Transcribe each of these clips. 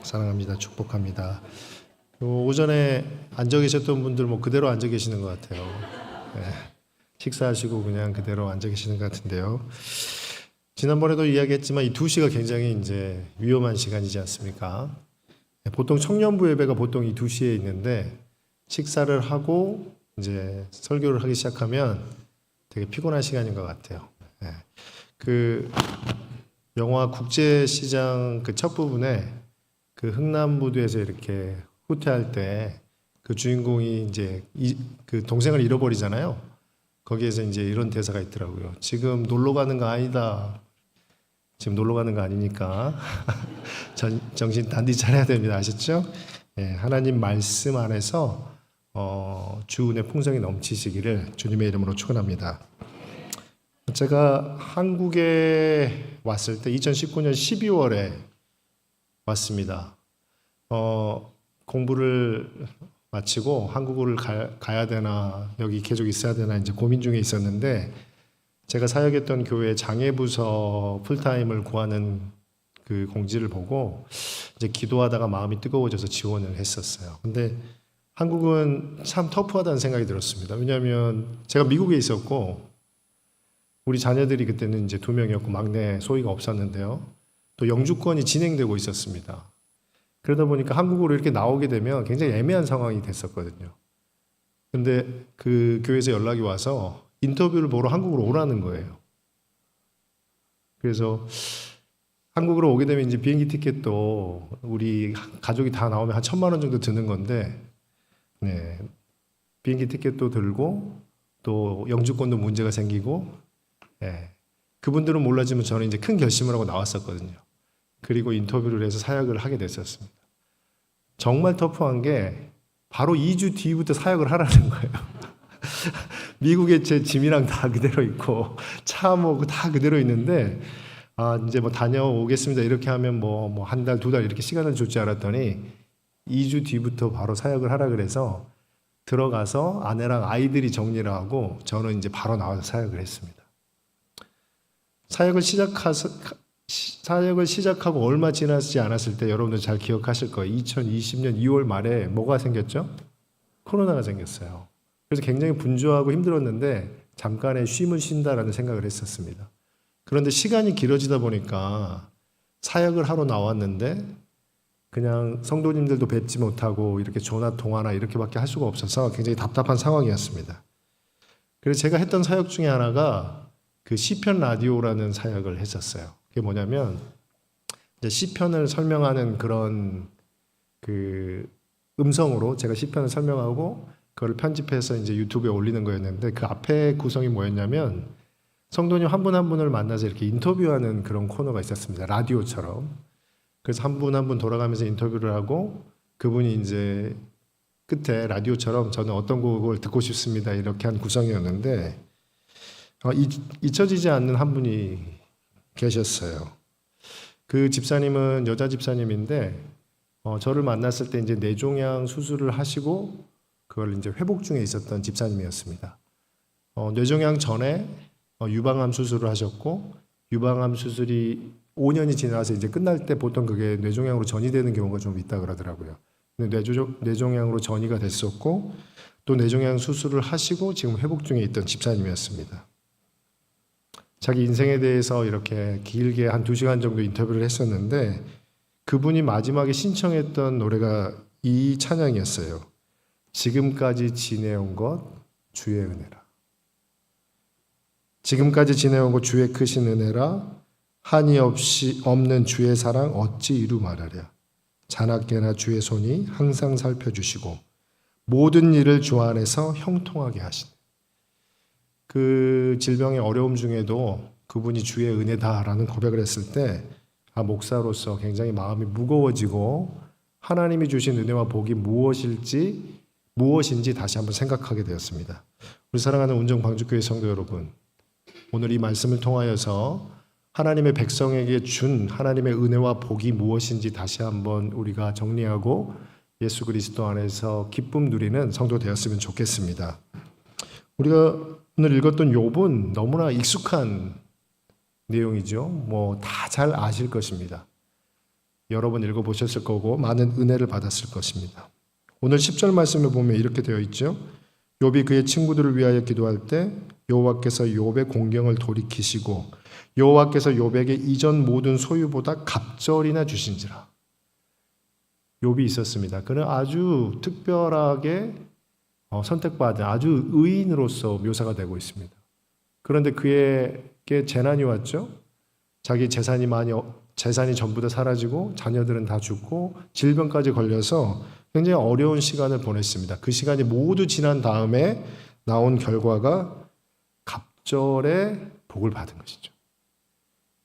사랑합니다. 축복합니다. 오전에 앉아 계셨던 분들 그대로 앉아 계시는 것 같아요. 네, 식사하시고 그냥 그대로 앉아 계시는 것 같은데요. 지난번에도 이야기했지만 이 2시가 굉장히 이제 위험한 시간이지 않습니까? 보통 청년부 예배가 보통 이 2시에 있는데 식사를 하고 이제 설교를 하기 시작하면 되게 피곤한 시간인 것 같아요. 네. 그 영화 국제시장 그 첫 부분에 그 흥남부두에서 이렇게 후퇴할 때 그 주인공이 이제 그 동생을 잃어버리잖아요. 거기에서 이제 이런 대사가 있더라고요. 지금 놀러 가는 거 아니다. 지금 놀러 가는 거 아니니까 정신 단디 차려야 됩니다. 아셨죠? 예, 하나님 말씀 안에서 주 은혜 풍성이 넘치시기를 주님의 이름으로 축원합니다. 제가 한국에 왔을 때 2019년 12월에 왔습니다. 공부를 마치고 한국을 가야 되나 여기 계속 있어야 되나 이제 고민 중에 있었는데 제가 사역했던 교회 장애부서 풀타임을 구하는 그 공지를 보고 이제 기도하다가 마음이 뜨거워져서 지원을 했었어요. 근데 한국은 참 터프하다는 생각이 들었습니다. 왜냐하면 제가 미국에 있었고 우리 자녀들이 그때는 이제 2명이었고 막내 소희가 없었는데요. 또 영주권이 진행되고 있었습니다. 그러다 보니까 한국으로 이렇게 나오게 되면 굉장히 애매한 상황이 됐었거든요. 근데 그 교회에서 연락이 와서 인터뷰를 보러 한국으로 오라는 거예요. 그래서 한국으로 오게 되면 이제 비행기 티켓도 우리 가족이 다 나오면 한 1,000만 원 정도 드는 건데, 네. 비행기 티켓도 들고 또 영주권도 문제가 생기고, 네. 그분들은 몰랐지만 저는 이제 큰 결심을 하고 나왔었거든요. 그리고 인터뷰를 해서 사역을 하게 됐었습니다. 정말 터프한 게 바로 2주 뒤부터 사역을 하라는 거예요. 미국에 제 짐이랑 다 그대로 있고 차 다 그대로 있는데 이제 다녀오겠습니다 이렇게 하면 한 달, 2달 이렇게 시간을 줄 줄 알았더니 2주 뒤부터 바로 사역을 하라 그래서 들어가서 아내랑 아이들이 정리를 하고 저는 이제 바로 나와서 사역을 했습니다. 사역을 시작하고 얼마 지나지 않았을 때 여러분들 잘 기억하실 거예요. 2020년 2월 말에 뭐가 생겼죠? 코로나가 생겼어요. 그래서 굉장히 분주하고 힘들었는데 잠깐의 쉼을 쉰다라는 생각을 했었습니다. 그런데 시간이 길어지다 보니까 사역을 하러 나왔는데 그냥 성도님들도 뵙지 못하고 이렇게 전화 통화나 이렇게밖에 할 수가 없어서 굉장히 답답한 상황이었습니다. 그래서 제가 했던 사역 중에 하나가 그 시편 라디오라는 사역을 했었어요. 그게 뭐냐면 이제 시편을 설명하는 그런 그 음성으로 제가 시편을 설명하고 그걸 편집해서 이제 유튜브에 올리는 거였는데 그 앞에 구성이 뭐였냐면 성도님 한 분 한 분을 만나서 이렇게 인터뷰하는 그런 코너가 있었습니다. 라디오처럼. 그래서 한 분 한 분 돌아가면서 인터뷰를 하고 그분이 이제 끝에 라디오처럼 저는 어떤 곡을 듣고 싶습니다 이렇게 한 구성이었는데 잊혀지지 않는 한 분이 계셨어요. 그 집사님은 여자 집사님인데 저를 만났을 때 이제 뇌종양 수술을 하시고 그걸 이제 회복 중에 있었던 집사님이었습니다. 뇌종양 전에 유방암 수술을 하셨고 유방암 수술이 5년이 지나서 이제 끝날 때 보통 그게 뇌종양으로 전이되는 경우가 좀 있다 그러더라고요. 근데 뇌종양으로 전이가 됐었고 또 뇌종양 수술을 하시고 지금 회복 중에 있던 집사님이었습니다. 자기 인생에 대해서 이렇게 길게 한 2시간 정도 인터뷰를 했었는데 그분이 마지막에 신청했던 노래가 이 찬양이었어요. 지금까지 지내온 것 주의 은혜라. 지금까지 지내온 것 주의 크신 은혜라. 한이 없이 없는 주의 사랑 어찌 이루 말하랴. 자나깨나 주의 손이 항상 살펴주시고 모든 일을 주 안에서 형통하게 하시네. 그 질병의 어려움 중에도 그분이 주의 은혜다라는 고백을 했을 때 목사로서 굉장히 마음이 무거워지고 하나님이 주신 은혜와 복이 무엇인지 다시 한번 생각하게 되었습니다. 우리 사랑하는 운정방주교회 성도 여러분, 오늘 이 말씀을 통하여서 하나님의 백성에게 준 하나님의 은혜와 복이 무엇인지 다시 한번 우리가 정리하고 예수 그리스도 안에서 기쁨 누리는 성도 되었으면 좋겠습니다. 우리가 오늘 읽었던 욥은 너무나 익숙한 내용이죠. 다 잘 아실 것입니다. 여러 번 읽어보셨을 거고 많은 은혜를 받았을 것입니다. 오늘 10절 말씀을 보면 이렇게 되어 있죠. 욥이 그의 친구들을 위하여 기도할 때 여호와께서 욥의 공경을 돌이키시고 여호와께서 욥에게 이전 모든 소유보다 갑절이나 주신지라. 욥이 있었습니다. 그는 아주 특별하게 선택받은 아주 의인으로서 묘사가 되고 있습니다. 그런데 그에게 재난이 왔죠. 자기 재산이 전부 다 사라지고 자녀들은 다 죽고 질병까지 걸려서 굉장히 어려운 시간을 보냈습니다. 그 시간이 모두 지난 다음에 나온 결과가 갑절의 복을 받은 것이죠.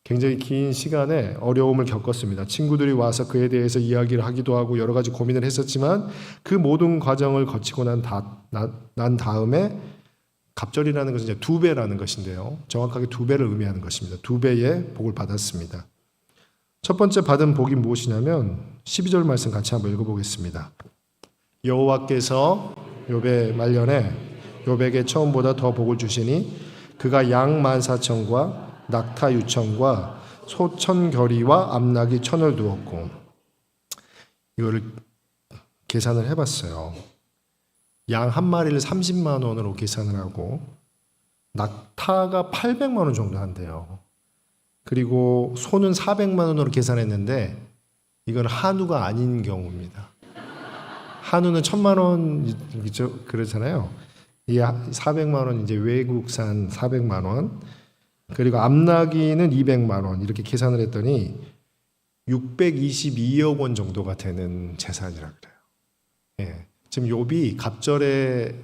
굉장히 긴 시간에 어려움을 겪었습니다. 친구들이 와서 그에 대해서 이야기를 하기도 하고 여러 가지 고민을 했었지만 그 모든 과정을 거치고 난 다음에 갑절이라는 것은 이제 2배라는 것인데요. 정확하게 2배를 의미하는 것입니다. 2배의 복을 받았습니다. 첫 번째 받은 복이 무엇이냐면 12절 말씀 같이 한번 읽어보겠습니다. 여호와께서 욥의 말년에 욥에게 처음보다 더 복을 주시니 그가 양 14,000과 낙타 6,000과 소 1,000겨리와 암낙이 1,000을 두었고, 이거를 계산을 해봤어요. 양 한 마리를 30만 원으로 계산을 하고 낙타가 800만 원 정도 한대요. 그리고 소는 400만 원으로 계산했는데 이건 한우가 아닌 경우입니다. 한우는 1,000만 원이죠, 그렇잖아요. 이 400만 원 이제 외국산 400만 원. 그리고 암나귀는 200만 원 이렇게 계산을 했더니 622억 원 정도가 되는 재산이라 그래요. 예. 지금 욥이 갑절에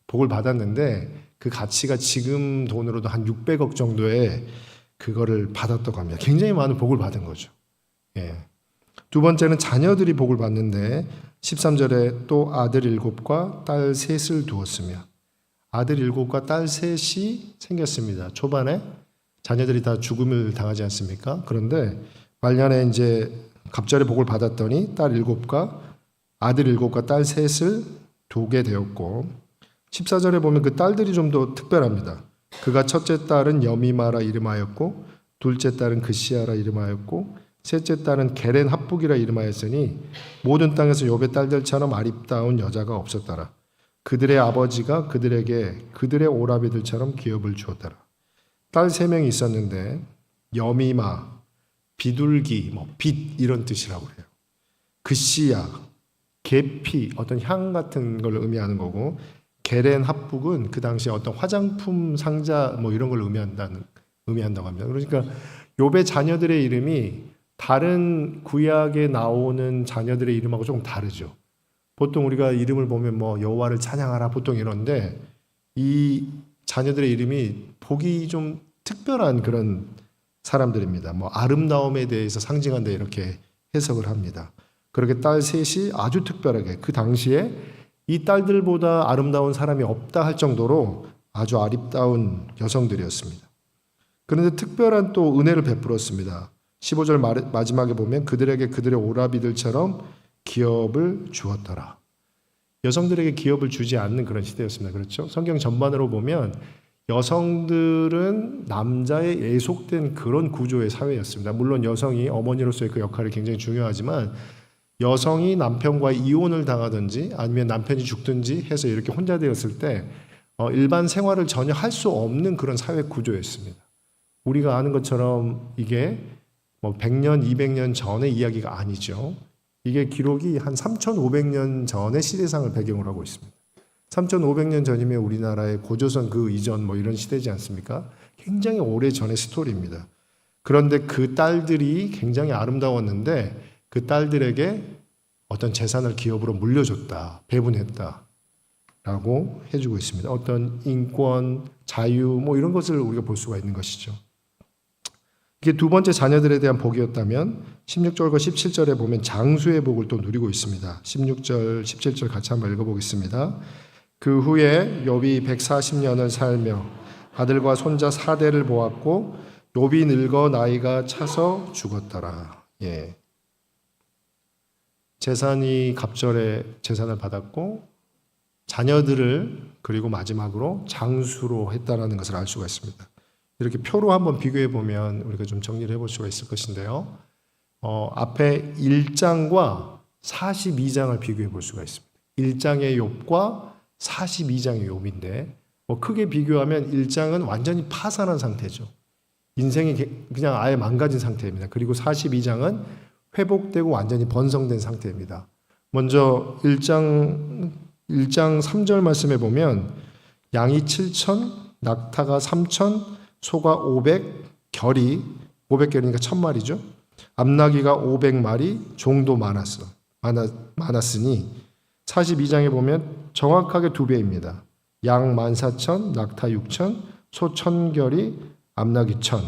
복을 받았는데 그 가치가 지금 돈으로도 한 600억 정도의 그거를 받았다고 합니다. 굉장히 많은 복을 받은 거죠. 예. 두 번째는 자녀들이 복을 받는데 13절에 또 아들 7과 딸 3을 두었으며, 아들 7과 딸 3이 생겼습니다. 초반에 자녀들이 다 죽음을 당하지 않습니까? 그런데 말년에 이제 갑절에 복을 받았더니 딸 7과 아들 7과 딸 3을 두게 되었고, 14절에 보면 그 딸들이 좀 더 특별합니다. 그가 첫째 딸은 여미마라 이름하였고 둘째 딸은 그시아라 이름하였고 셋째 딸은 게렌 합북이라 이름하였으니 모든 땅에서 욥의 딸들처럼 아립다운 여자가 없었더라. 그들의 아버지가 그들에게 그들의 오라비들처럼 기업을 주었더라. 딸 3명이 있었는데 여미마, 비둘기, 빛 이런 뜻이라고 해요. 그시야, 계피, 어떤 향 같은 걸 의미하는 거고, 게렌 합북은 그 당시에 어떤 화장품 상자 이런 걸 의미한다고 합니다. 그러니까 욥의 자녀들의 이름이 다른 구약에 나오는 자녀들의 이름하고 조금 다르죠. 보통 우리가 이름을 보면 여호와를 찬양하라 보통 이런데 이 자녀들의 이름이 복이 좀 특별한 그런 사람들입니다. 아름다움에 대해서 상징한다 이렇게 해석을 합니다. 그렇게 딸 3이 아주 특별하게 그 당시에 이 딸들보다 아름다운 사람이 없다 할 정도로 아주 아름다운 여성들이었습니다. 그런데 특별한 또 은혜를 베풀었습니다. 15절 마지막에 보면 그들에게 그들의 오라비들처럼 기업을 주었더라. 여성들에게 기업을 주지 않는 그런 시대였습니다. 그렇죠? 성경 전반으로 보면 여성들은 남자에 예속된 그런 구조의 사회였습니다. 물론 여성이 어머니로서의 그 역할이 굉장히 중요하지만 여성이 남편과 이혼을 당하든지 아니면 남편이 죽든지 해서 이렇게 혼자 되었을 때 일반 생활을 전혀 할 수 없는 그런 사회 구조였습니다. 우리가 아는 것처럼 이게 100년, 200년 전의 이야기가 아니죠. 이게 기록이 한 3,500년 전의 시대상을 배경으로 하고 있습니다. 3,500년 전이면 우리나라의 고조선 그 이전 이런 시대지 않습니까? 굉장히 오래전의 스토리입니다. 그런데 그 딸들이 굉장히 아름다웠는데 그 딸들에게 어떤 재산을 기업으로 물려줬다, 배분했다 라고 해주고 있습니다. 어떤 인권, 자유 이런 것을 우리가 볼 수가 있는 것이죠. 이게 두 번째 자녀들에 대한 복이었다면 16절과 17절에 보면 장수의 복을 또 누리고 있습니다. 16절, 17절 같이 한번 읽어보겠습니다. 그 후에 욥이 140년을 살며 아들과 손자 4대를 보았고 욥이 늙어 나이가 차서 죽었더라. 예. 재산이 갑절에 재산을 받았고 자녀들을 그리고 마지막으로 장수로 했다라는 것을 알 수가 있습니다. 이렇게 표로 한번 비교해 보면 우리가 좀 정리를 해볼 수가 있을 것인데요. 앞에 1장과 42장을 비교해 볼 수가 있습니다. 1장의 욥과 42장의 욥인데 크게 비교하면 1장은 완전히 파산한 상태죠. 인생이 그냥 아예 망가진 상태입니다. 그리고 42장은 회복되고 완전히 번성된 상태입니다. 먼저 1장 3절 말씀에 보면 양이 7천, 낙타가 3천, 소가 500, 결이 500결이니까 1000마리죠. 암나귀가 500마리, 종도 많았으니 42장에 보면 정확하게 2배입니다. 양 14,000, 낙타 6,000, 소 1,000결이, 암나귀 1,000.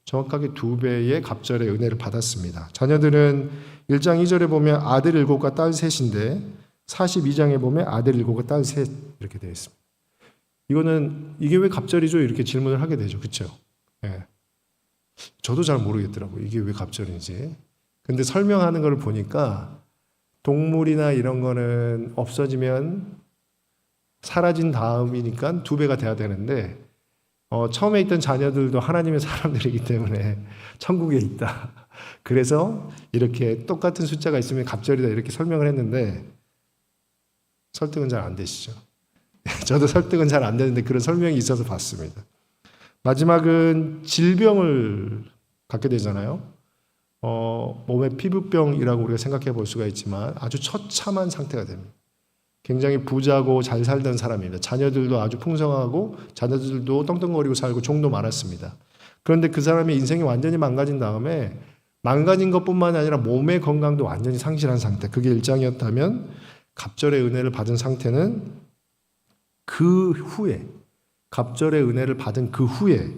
정확하게 2배의 갑절의 은혜를 받았습니다. 자녀들은 1장 2절에 보면 아들 7과 딸 3인데 42장에 보면 아들 7과 딸 3 이렇게 되어 있습니다. 이게 왜 갑절이죠? 이렇게 질문을 하게 되죠. 그렇죠? 예. 저도 잘 모르겠더라고요. 이게 왜 갑절인지. 근데 설명하는 걸 보니까 동물이나 이런 거는 없어지면 사라진 다음이니까 2배가 돼야 되는데 처음에 있던 자녀들도 하나님의 사람들이기 때문에 천국에 있다. 그래서 이렇게 똑같은 숫자가 있으면 갑절이다 이렇게 설명을 했는데 설득은 잘 안 되시죠. 저도 설득은 잘 안 되는데 그런 설명이 있어서 봤습니다. 마지막은 질병을 갖게 되잖아요. 몸의 피부병이라고 우리가 생각해 볼 수가 있지만 아주 처참한 상태가 됩니다. 굉장히 부자고 잘 살던 사람입니다. 자녀들도 아주 풍성하고 자녀들도 떵떵거리고 살고 종도 많았습니다. 그런데 그 사람의 인생이 완전히 망가진 다음에 망가진 것뿐만 아니라 몸의 건강도 완전히 상실한 상태. 그게 1장이었다면 갑절의 은혜를 받은 상태는 그 후에 갑절의 은혜를 받은 그 후에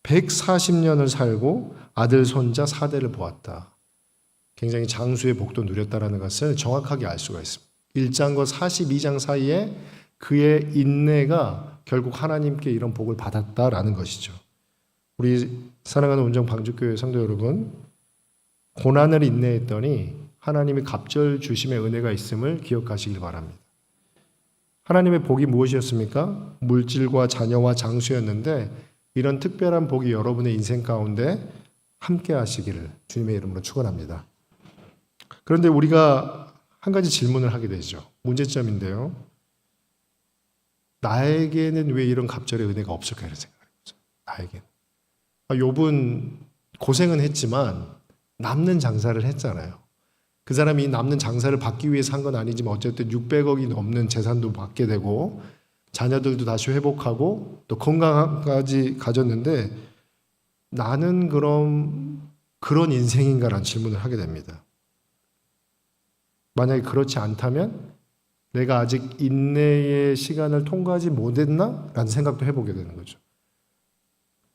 140년을 살고 아들 손자 4대를 보았다. 굉장히 장수의 복도 누렸다라는 것을 정확하게 알 수가 있습니다. 1장과 42장 사이에 그의 인내가 결국 하나님께 이런 복을 받았다라는 것이죠. 우리 사랑하는 온정 방주교회 성도 여러분, 고난을 인내했더니 하나님이 갑절 주심의 은혜가 있음을 기억하시길 바랍니다. 하나님의 복이 무엇이었습니까? 물질과 자녀와 장수였는데 이런 특별한 복이 여러분의 인생 가운데 함께 하시기를 주님의 이름으로 축원합니다. 그런데 우리가 한 가지 질문을 하게 되죠. 문제점인데요. 나에게는 왜 이런 갑절의 은혜가 없을까 이런 생각을 해보죠. 나에게는. 욥은 고생은 했지만 남는 장사를 했잖아요. 그 사람이 남는 장사를 받기 위해서 한 건 아니지만 어쨌든 600억이 넘는 재산도 받게 되고 자녀들도 다시 회복하고 또 건강까지 가졌는데 나는 그럼 그런 인생인가라는 질문을 하게 됩니다. 만약에 그렇지 않다면 내가 아직 인내의 시간을 통과하지 못했나? 라는 생각도 해보게 되는 거죠.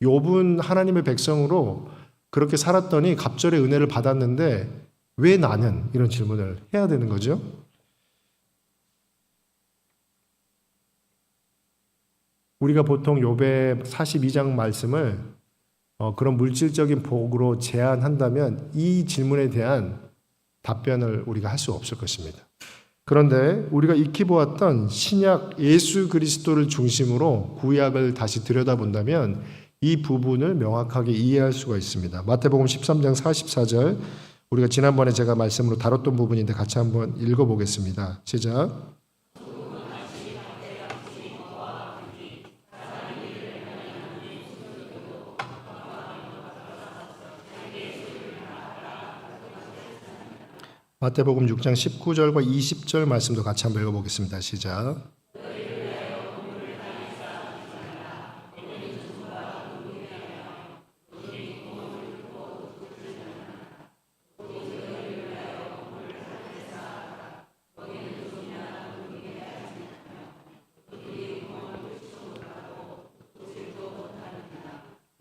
욥은 하나님의 백성으로 그렇게 살았더니 갑절의 은혜를 받았는데 왜 나는? 이런 질문을 해야 되는 거죠. 우리가 보통 욥의 42장 말씀을 그런 물질적인 복으로 제한한다면 이 질문에 대한 답변을 우리가 할 수 없을 것입니다. 그런데 우리가 익히 보았던 신약 예수 그리스도를 중심으로 구약을 다시 들여다본다면 이 부분을 명확하게 이해할 수가 있습니다. 마태복음 13장 44절 우리가 지난번에 제가 말씀으로 다뤘던 부분인데 같이 한번 읽어보겠습니다. 시작. 마태복음 6장 19절과 20절 말씀도 같이 한번 읽어보겠습니다. 시작.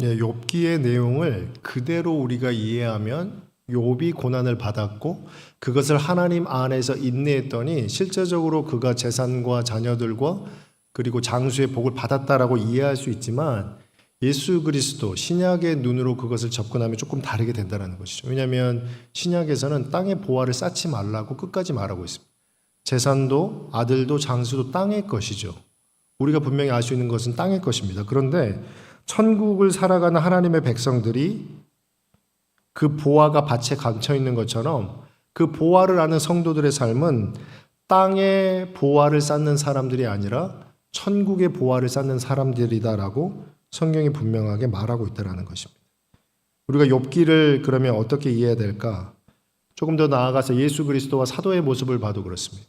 네, 욥기의 내용을 그대로 우리가 이해하면 욥이 고난을 받았고 그것을 하나님 안에서 인내했더니 실제적으로 그가 재산과 자녀들과 그리고 장수의 복을 받았다라고 이해할 수 있지만 예수 그리스도 신약의 눈으로 그것을 접근하면 조금 다르게 된다는 것이죠. 왜냐하면 신약에서는 땅의 보화를 쌓지 말라고 끝까지 말하고 있습니다. 재산도 아들도 장수도 땅의 것이죠. 우리가 분명히 알 수 있는 것은 땅의 것입니다. 그런데 천국을 살아가는 하나님의 백성들이 그 보화가 밭에 감춰 있는 것처럼 그 보화를 아는 성도들의 삶은 땅의 보화를 쌓는 사람들이 아니라 천국의 보화를 쌓는 사람들이다라고 성경이 분명하게 말하고 있다는 것입니다. 우리가 욥기를 그러면 어떻게 이해해야 될까? 조금 더 나아가서 예수 그리스도와 사도의 모습을 봐도 그렇습니다.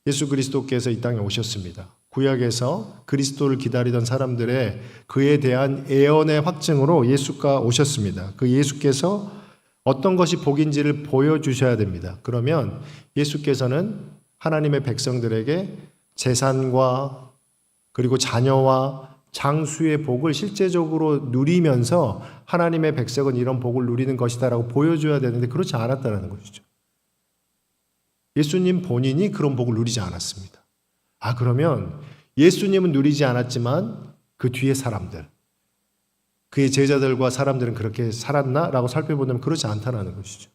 예수 그리스도께서 이 땅에 오셨습니다. 구약에서 그리스도를 기다리던 사람들의 그에 대한 예언의 확증으로 예수가 오셨습니다. 그 예수께서 어떤 것이 복인지를 보여주셔야 됩니다. 그러면 예수께서는 하나님의 백성들에게 재산과 그리고 자녀와 장수의 복을 실제적으로 누리면서 하나님의 백성은 이런 복을 누리는 것이다라고 보여줘야 되는데 그렇지 않았다는 것이죠. 예수님 본인이 그런 복을 누리지 않았습니다. 그러면 예수님은 누리지 않았지만 그 뒤에 사람들, 그의 제자들과 사람들은 그렇게 살았나? 라고 살펴보면 그렇지 않다는 것이죠.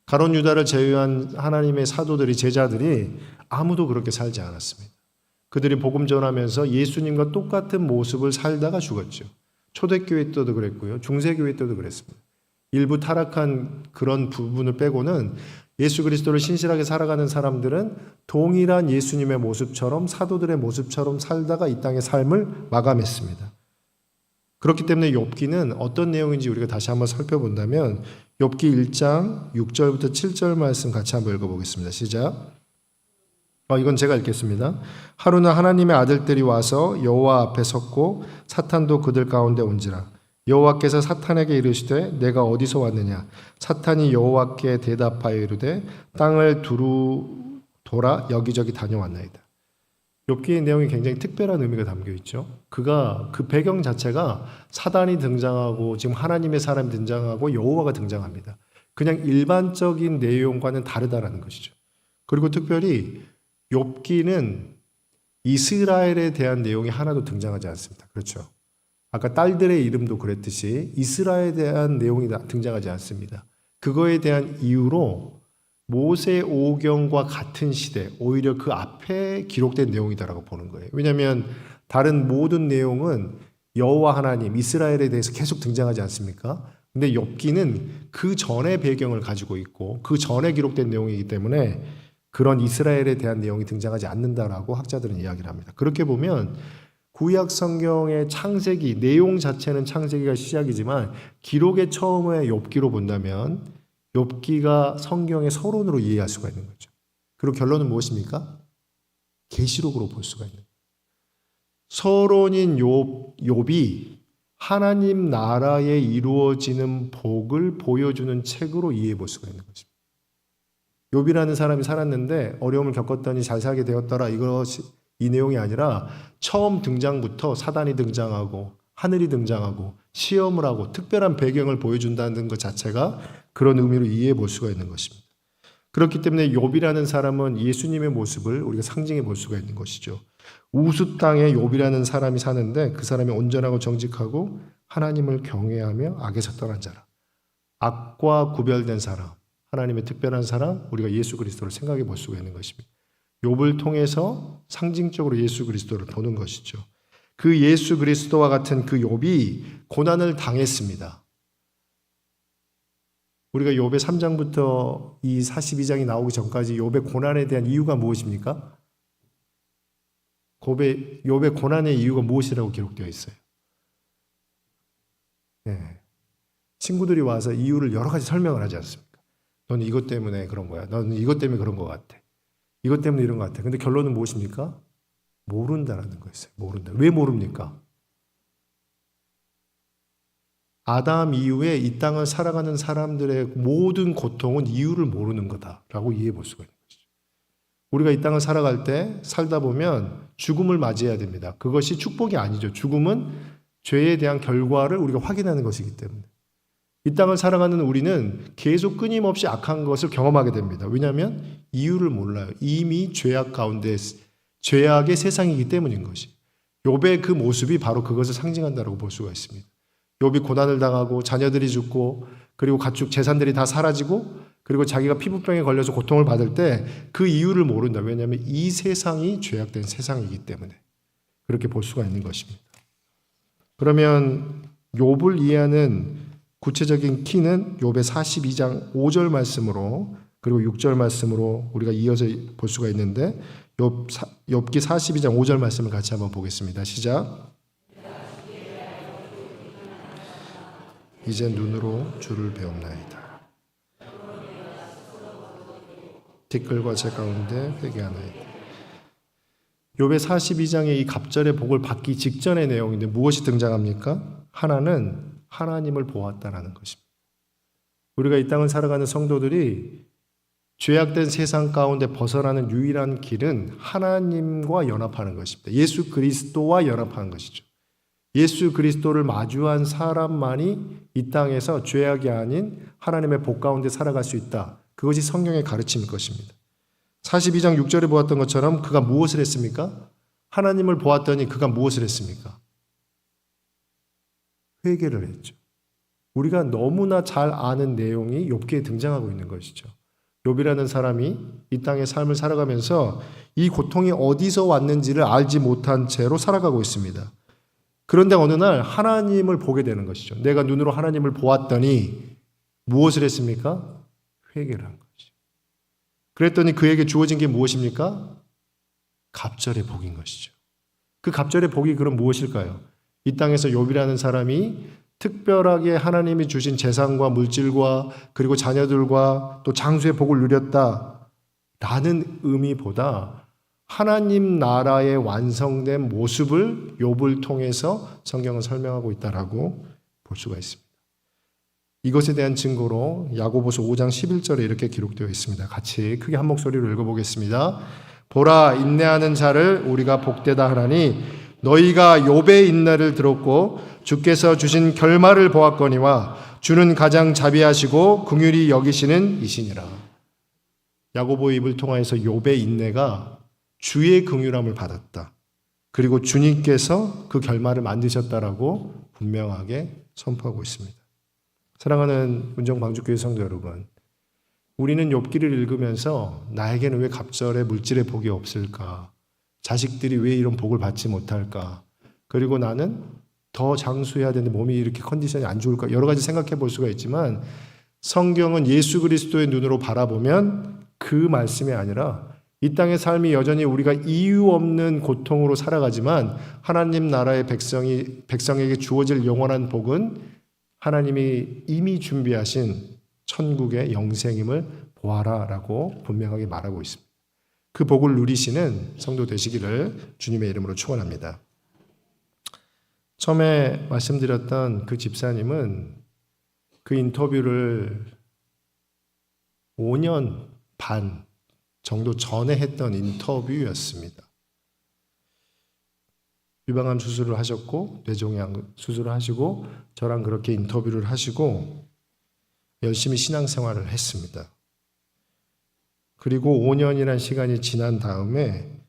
가룟 유다를 제외한 하나님의 사도들이, 제자들이 아무도 그렇게 살지 않았습니다. 그들이 복음 전하면서 예수님과 똑같은 모습을 살다가 죽었죠. 초대교회 때도 그랬고요. 중세교회 때도 그랬습니다. 일부 타락한 그런 부분을 빼고는 예수 그리스도를 신실하게 살아가는 사람들은 동일한 예수님의 모습처럼, 사도들의 모습처럼 살다가 이 땅의 삶을 마감했습니다. 그렇기 때문에 욥기는 어떤 내용인지 우리가 다시 한번 살펴본다면 욥기 1장 6절부터 7절 말씀 같이 한번 읽어보겠습니다. 시작. 이건 제가 읽겠습니다. 하루는 하나님의 아들들이 와서 여호와 앞에 섰고 사탄도 그들 가운데 온지라. 여호와께서 사탄에게 이르시되 내가 어디서 왔느냐? 사탄이 여호와께 대답하여 이르되 땅을 두루 돌아 여기저기 다녀왔나이다. 욥기의 내용이 굉장히 특별한 의미가 담겨 있죠. 그 배경 자체가 사단이 등장하고 지금 하나님의 사람이 등장하고 여호와가 등장합니다. 그냥 일반적인 내용과는 다르다라는 것이죠. 그리고 특별히 욥기는 이스라엘에 대한 내용이 하나도 등장하지 않습니다. 그렇죠. 아까 딸들의 이름도 그랬듯이 이스라엘에 대한 내용이 등장하지 않습니다. 그거에 대한 이유로 모세 오경과 같은 시대, 오히려 그 앞에 기록된 내용이다라고 보는 거예요. 왜냐하면 다른 모든 내용은 여호와 하나님, 이스라엘에 대해서 계속 등장하지 않습니까? 근데 욥기는 그 전의 배경을 가지고 있고 그 전에 기록된 내용이기 때문에 그런 이스라엘에 대한 내용이 등장하지 않는다라고 학자들은 이야기를 합니다. 그렇게 보면 구약 성경의 창세기, 내용 자체는 창세기가 시작이지만 기록의 처음에 욥기로 본다면 욥기가 성경의 서론으로 이해할 수가 있는 거죠. 그리고 결론은 무엇입니까? 계시록으로 볼 수가 있는 거예요. 서론인 욥이 하나님 나라에 이루어지는 복을 보여주는 책으로 이해해 볼 수가 있는 거죠. 욥이라는 사람이 살았는데 어려움을 겪었더니 잘 살게 되었더라. 이 내용이 아니라 처음 등장부터 사단이 등장하고 하늘이 등장하고 시험을 하고 특별한 배경을 보여준다는 것 자체가 그런 의미로 이해해 볼 수가 있는 것입니다. 그렇기 때문에 욥이라는 사람은 예수님의 모습을 우리가 상징해 볼 수가 있는 것이죠. 우수 땅에 욥이라는 사람이 사는데 그 사람이 온전하고 정직하고 하나님을 경외하며 악에서 떠난 자라. 악과 구별된 사람, 하나님의 특별한 사람, 우리가 예수 그리스도를 생각해 볼 수가 있는 것입니다. 욥을 통해서 상징적으로 예수 그리스도를 보는 것이죠. 그 예수 그리스도와 같은 그 욥이 고난을 당했습니다. 우리가 욥의 3장부터 이 42장이 나오기 전까지 욥의 고난에 대한 이유가 무엇입니까? 욥의 고난의 이유가 무엇이라고 기록되어 있어요? 네. 친구들이 와서 이유를 여러 가지 설명을 하지 않습니까? 너는 이것 때문에 그런 거야. 너는 이것 때문에 그런 것 같아. 이것 때문에 이런 것 같아. 근데 결론은 무엇입니까? 모른다라는 거였어요. 모른다. 왜 모릅니까? 아담 이후에 이 땅을 살아가는 사람들의 모든 고통은 이유를 모르는 거다라고 이해해 볼 수가 있는 것이죠. 우리가 이 땅을 살아갈 때 살다 보면 죽음을 맞이해야 됩니다. 그것이 축복이 아니죠. 죽음은 죄에 대한 결과를 우리가 확인하는 것이기 때문에. 이 땅을 살아가는 우리는 계속 끊임없이 악한 것을 경험하게 됩니다. 왜냐하면 이유를 몰라요. 이미 죄악 가운데 죄악의 세상이기 때문인 것이. 욥의 그 모습이 바로 그것을 상징한다고 볼 수가 있습니다. 욥이 고난을 당하고 자녀들이 죽고 그리고 가축 재산들이 다 사라지고 그리고 자기가 피부병에 걸려서 고통을 받을 때 그 이유를 모른다. 왜냐하면 이 세상이 죄악된 세상이기 때문에 그렇게 볼 수가 있는 것입니다. 그러면 욥을 이해하는 구체적인 키는 욥의 42장 5절 말씀으로 그리고 6절 말씀으로 우리가 이어서 볼 수가 있는데 욥기 42장 5절 말씀을 같이 한번 보겠습니다. 시작. 이제 눈으로 주를 배움나이다. 댓글과 제 가운데 회개하나이다. 욥의 42장의 이 갑절의 복을 받기 직전의 내용인데 무엇이 등장합니까? 하나는 하나님을 보았다라는 것입니다. 우리가 이 땅을 살아가는 성도들이 죄악된 세상 가운데 벗어나는 유일한 길은 하나님과 연합하는 것입니다. 예수 그리스도와 연합하는 것이죠. 예수 그리스도를 마주한 사람만이 이 땅에서 죄악이 아닌 하나님의 복 가운데 살아갈 수 있다. 그것이 성경의 가르침일 것입니다. 42장 6절에 보았던 것처럼 그가 무엇을 했습니까? 하나님을 보았더니 그가 무엇을 했습니까? 회개를 했죠. 우리가 너무나 잘 아는 내용이 욥기에 등장하고 있는 것이죠. 욥이라는 사람이 이 땅의 삶을 살아가면서 이 고통이 어디서 왔는지를 알지 못한 채로 살아가고 있습니다. 그런데 어느 날 하나님을 보게 되는 것이죠. 내가 눈으로 하나님을 보았더니 무엇을 했습니까? 회개를 한 것이죠. 그랬더니 그에게 주어진 게 무엇입니까? 갑절의 복인 것이죠. 그 갑절의 복이 그럼 무엇일까요? 이 땅에서 욥이라는 사람이 특별하게 하나님이 주신 재산과 물질과 그리고 자녀들과 또 장수의 복을 누렸다라는 의미보다 하나님 나라의 완성된 모습을 욥을 통해서 성경은 설명하고 있다라고 볼 수가 있습니다. 이것에 대한 증거로 야고보서 5장 11절에 이렇게 기록되어 있습니다. 같이 크게 한 목소리로 읽어보겠습니다. 보라, 인내하는 자를 우리가 복되다 하나니 너희가 욥의 인내를 들었고 주께서 주신 결말을 보았거니와 주는 가장 자비하시고 긍휼히 여기시는 이시니라. 야고보의 입을 통하여서 욥의 인내가 주의 긍휼함을 받았다. 그리고 주님께서 그 결말을 만드셨다라고 분명하게 선포하고 있습니다. 사랑하는 운정방주교회 성도 여러분, 우리는 욥기를 읽으면서 나에게는 왜 갑절에 물질의 복이 없을까? 자식들이 왜 이런 복을 받지 못할까? 그리고 나는 더 장수해야 되는데 몸이 이렇게 컨디션이 안 좋을까? 여러 가지 생각해 볼 수가 있지만 성경은 예수 그리스도의 눈으로 바라보면 그 말씀이 아니라 이 땅의 삶이 여전히 우리가 이유 없는 고통으로 살아가지만 하나님 나라의 백성에게 주어질 영원한 복은 하나님이 이미 준비하신 천국의 영생임을 보아라라고 분명하게 말하고 있습니다. 그 복을 누리시는 성도 되시기를 주님의 이름으로 축원합니다. 처음에 말씀드렸던 그 집사님은 그 인터뷰를 5년 반 정도 전에 했던 인터뷰였습니다. 유방암 수술을 하셨고 뇌종양 수술을 하시고 저랑 그렇게 인터뷰를 하시고 열심히 신앙생활을 했습니다. 그리고 5년이라는 시간이 지난 다음에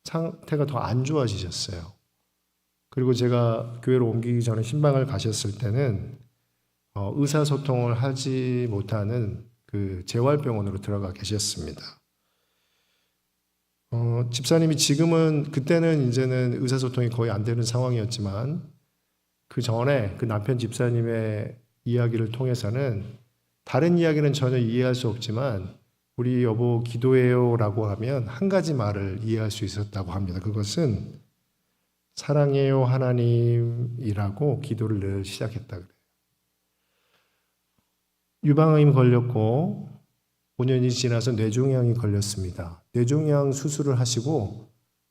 상태가 더 안 좋아지셨어요. 그리고 제가 교회로 옮기기 전에 신방을 가셨을 때는 의사소통을 하지 못하는 그 재활병원으로 들어가 계셨습니다. 집사님이 지금은 그때는 이제는 의사소통이 거의 안 되는 상황이었지만 그 전에 그 남편 집사님의 이야기를 통해서는 다른 이야기는 전혀 이해할 수 없지만 우리 여보 기도해요라고 하면 한 가지 말을 이해할 수 있었다고 합니다. 그것은 사랑해요 하나님이라고 기도를 늘 시작했다 그래요. 유방암이 걸렸고 5년이 지나서 뇌종양이 걸렸습니다. 뇌종양 수술을 하시고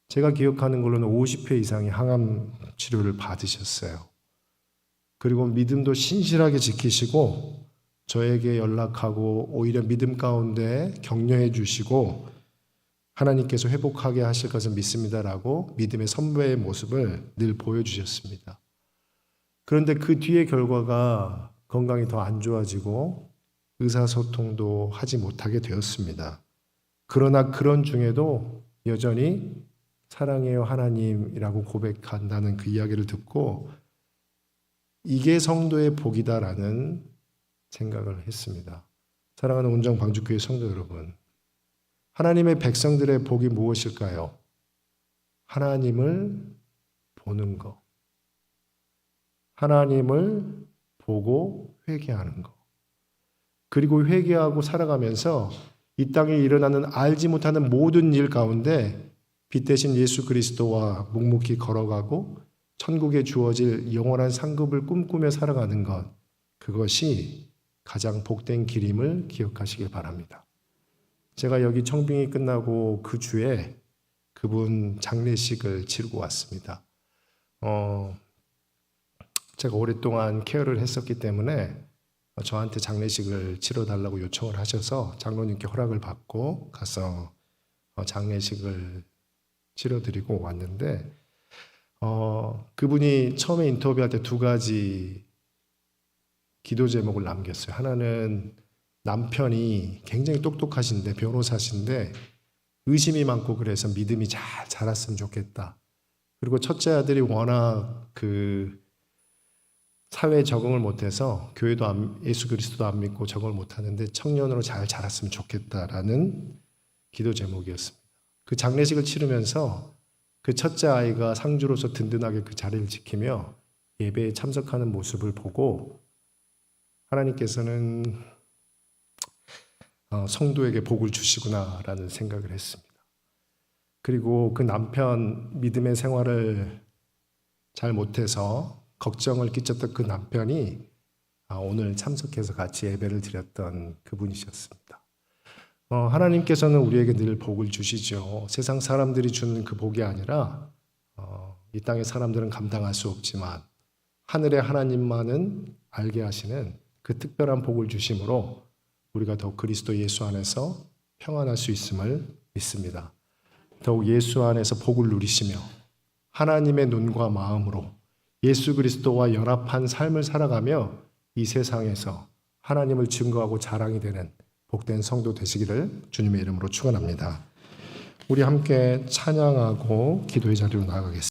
제가 기억하는 걸로는 50회 이상의 항암 치료를 받으셨어요. 그리고 믿음도 신실하게 지키시고 저에게 연락하고 오히려 믿음 가운데 격려해 주시고 하나님께서 회복하게 하실 것을 믿습니다라고 믿음의 선배의 모습을 늘 보여주셨습니다. 그런데 그 뒤의 결과가 건강이 더 안 좋아지고 의사소통도 하지 못하게 되었습니다. 그러나 그런 중에도 여전히 사랑해요 하나님이라고 고백한다는 그 이야기를 듣고 이게 성도의 복이다라는 생각을 했습니다. 사랑하는 운정방주교회 성도 여러분, 하나님의 백성들의 복이 무엇일까요? 하나님을 보는 것. 하나님을 보고 회개하는 것. 그리고 회개하고 살아가면서 이 땅에 일어나는 알지 못하는 모든 일 가운데 빛 대신 예수 그리스도와 묵묵히 걸어가고 천국에 주어질 영원한 상급을 꿈꾸며 살아가는 것. 그것이 가장 복된 길임을 기억하시길 바랍니다. 제가 여기 청빙이 끝나고 그 주에 그분 장례식을 치르고 왔습니다. 제가 오랫동안 케어를 했었기 때문에 저한테 장례식을 치러달라고 요청을 하셔서 장로님께 허락을 받고 가서 장례식을 치러드리고 왔는데 그분이 처음에 인터뷰할 때 두 가지 기도 제목을 남겼어요. 하나는 남편이 굉장히 똑똑하신데 변호사신데 의심이 많고 그래서 믿음이 잘 자랐으면 좋겠다. 그리고 첫째 아들이 워낙 사회에 적응을 못해서 교회도 예수 그리스도도 안 믿고 적응을 못하는데 청년으로 잘 자랐으면 좋겠다라는 기도 제목이었습니다. 그 장례식을 치르면서 그 첫째 아이가 상주로서 든든하게 그 자리를 지키며 예배에 참석하는 모습을 보고 하나님께서는 성도에게 복을 주시구나라는 생각을 했습니다. 그리고 그 남편 믿음의 생활을 잘 못해서 걱정을 끼쳤던 그 남편이 오늘 참석해서 같이 예배를 드렸던 그분이셨습니다. 하나님께서는 우리에게 늘 복을 주시죠. 세상 사람들이 주는 그 복이 아니라 이 땅의 사람들은 감당할 수 없지만 하늘의 하나님만은 알게 하시는 그 특별한 복을 주심으로 우리가 더욱 그리스도 예수 안에서 평안할 수 있음을 믿습니다. 더욱 예수 안에서 복을 누리시며 하나님의 눈과 마음으로 예수 그리스도와 연합한 삶을 살아가며 이 세상에서 하나님을 증거하고 자랑이 되는 복된 성도 되시기를 주님의 이름으로 축원합니다. 우리 함께 찬양하고 기도의 자리로 나아가겠습니다.